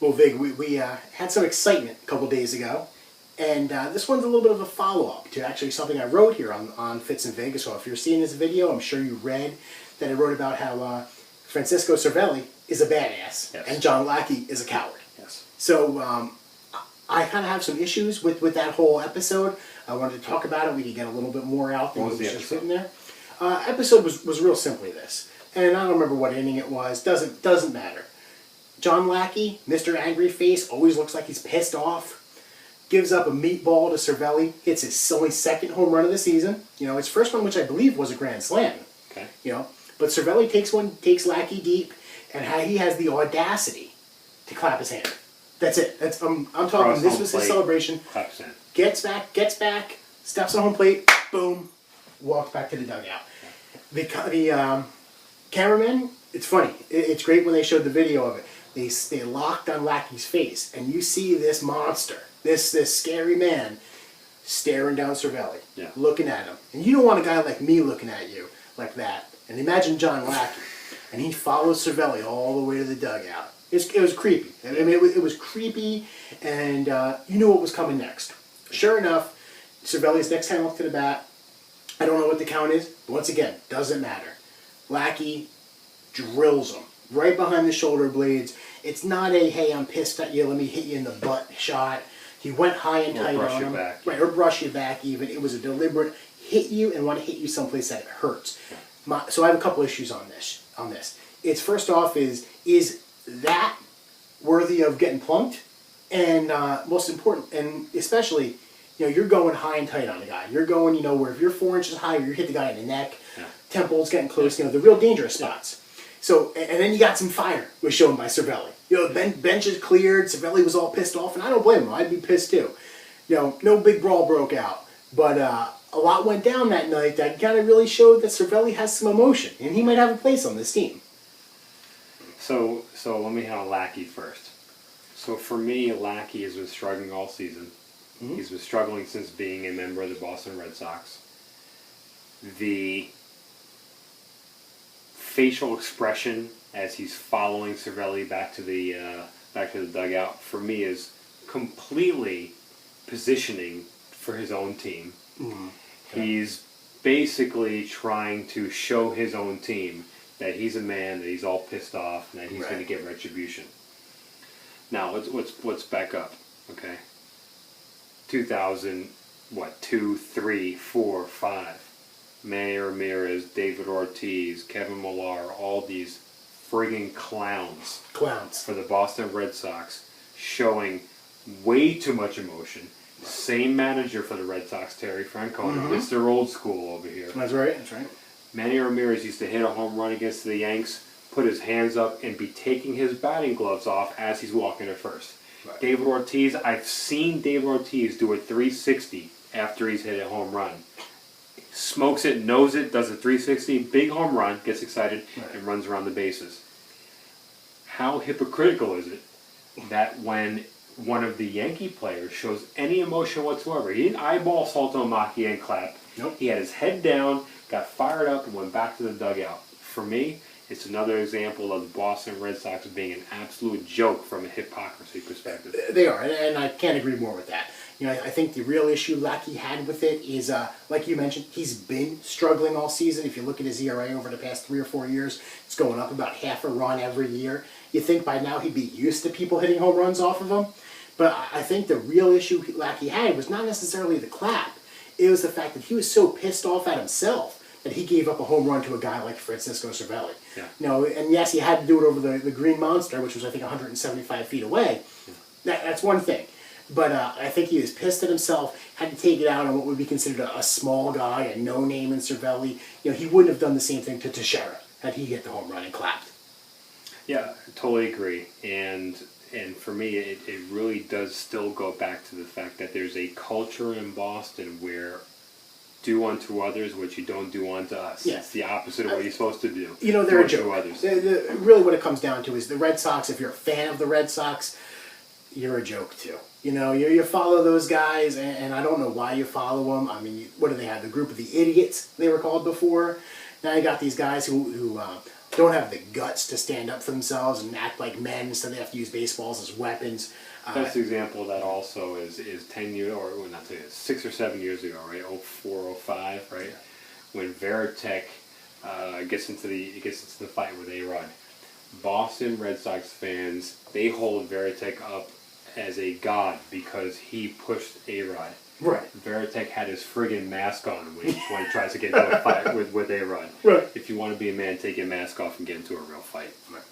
Well, Vig, we had some excitement a couple days ago, and this one's a little bit of a follow-up to actually something I wrote here on Fitz and Vig. So if you're seeing this video, I'm sure you read that I wrote about how Francisco Cervelli is a badass, yes, and John Lackey is a coward. Yes. So I kind of have some issues with that whole episode. I wanted to talk about it. We could get a little bit more out than what was the just episode? sitting there. Episode was real simply this, and I don't remember what inning it was. Doesn't matter. John Lackey, Mr. Angry Face, always looks like he's pissed off. Gives up a meatball to Cervelli. Hits his only second home run of the season. You know, his first one, which I believe was a grand slam. Okay. You know, but Cervelli takes Lackey deep, and he has the audacity to clap his hand. That's it. I'm talking. This was his celebration. Clap his hand. Gets back, steps on home plate, boom, walks back to the dugout. The cameraman, it's funny. It's great when they showed the video of it. They locked on Lackey's face, and you see this monster, this scary man, staring down Cervelli, looking at him. And you don't want a guy like me looking at you like that. And imagine John Lackey, and he follows Cervelli all the way to the dugout. It was creepy. I mean, it was creepy, and you knew what was coming next. Sure enough, Cervelli's next time up to the bat. I don't know what the count is, but once again, doesn't matter. Lackey drills him right behind the shoulder blades. It's not a, hey, I'm pissed at you, let me hit you in the butt shot. He went high and tight on him. Right, or brush you back even. It was a deliberate hit you and want to hit you someplace that hurts. So I have a couple issues on this. It's first off is that worthy of getting plunked? And most important, and especially, you know, you're going high and tight on a guy. You're going, you know, where if you're 4 inches high, you hit the guy in the neck, temples getting close, you know, the real dangerous spots. So, and then you got some fire was shown by Cervelli. You know, bench is cleared, Cervelli was all pissed off, and I don't blame him. I'd be pissed too. You know, no big brawl broke out, but a lot went down that night that kind of really showed that Cervelli has some emotion, and he might have a place on this team. So let me handle Lackey first. So for me, Lackey has been struggling all season. Mm-hmm. He's been struggling since being a member of the Boston Red Sox. The facial expression as he's following Cervelli back to the dugout for me is completely positioning for his own team. Mm-hmm. Okay. He's basically trying to show his own team that he's a man, that he's all pissed off, and that he's going to get retribution. Now let's back up, okay? 2000, 2, 3, 4, 5. Manny Ramirez, David Ortiz, Kevin Millar, all these friggin' clowns for the Boston Red Sox, showing way too much emotion. Same manager for the Red Sox, Terry Francona, Mr. Old School over here. That's right. Manny Ramirez used to hit a home run against the Yanks, put his hands up, and be taking his batting gloves off as he's walking to first. Right. David Ortiz, I've seen David Ortiz do a 360 after he's hit a home run. Smokes it, knows it, does a 360, big home run, gets excited, and runs around the bases. How hypocritical is it that when one of the Yankee players shows any emotion whatsoever, he didn't eyeball Saltalamacchia and clap. Nope. He had his head down, got fired up, and went back to the dugout. For me, it's another example of the Boston Red Sox being an absolute joke from a hypocrisy perspective. They are, and I can't agree more with that. You know, I think the real issue Lackey had with it is, like you mentioned, he's been struggling all season. If you look at his ERA over the past 3 or 4 years, it's going up about half a run every year. You think by now he'd be used to people hitting home runs off of him. But I think the real issue Lackey had was not necessarily the clap. It was the fact that he was so pissed off at himself that he gave up a home run to a guy like Francisco Cervelli. Yeah. You know, and yes, he had to do it over the Green Monster, which was, I think, 175 feet away. Yeah. That's one thing. But I think he was pissed at himself, had to take it out on what would be considered a small guy, a no-name in Cervelli. You know, he wouldn't have done the same thing to Teixeira had he hit the home run and clapped. Yeah, I totally agree. And for me, it really does still go back to the fact that there's a culture in Boston where do unto others what you don't do unto us. Yeah. It's the opposite of what you're supposed to do. You know, they're a joke. Others. Really what it comes down to is the Red Sox, if you're a fan of the Red Sox, you're a joke too. You know, you follow those guys, and I don't know why you follow them. I mean, what do they have? The group of the idiots, they were called before. Now you got these guys who don't have the guts to stand up for themselves and act like men, so they have to use baseballs as weapons. Best example of that also is 10 years, or well, not 10 years, 6 or 7 years ago, right? 04, 05, right? Yeah. When Veritek gets into the fight with A-Rod. Boston Red Sox fans, they hold Veritek up as a god because he pushed A-Rod. Right. Veritek had his friggin' mask on when he tries to get into a fight with A-Rod. Right. If you want to be a man, take your mask off and get into a real fight. Right.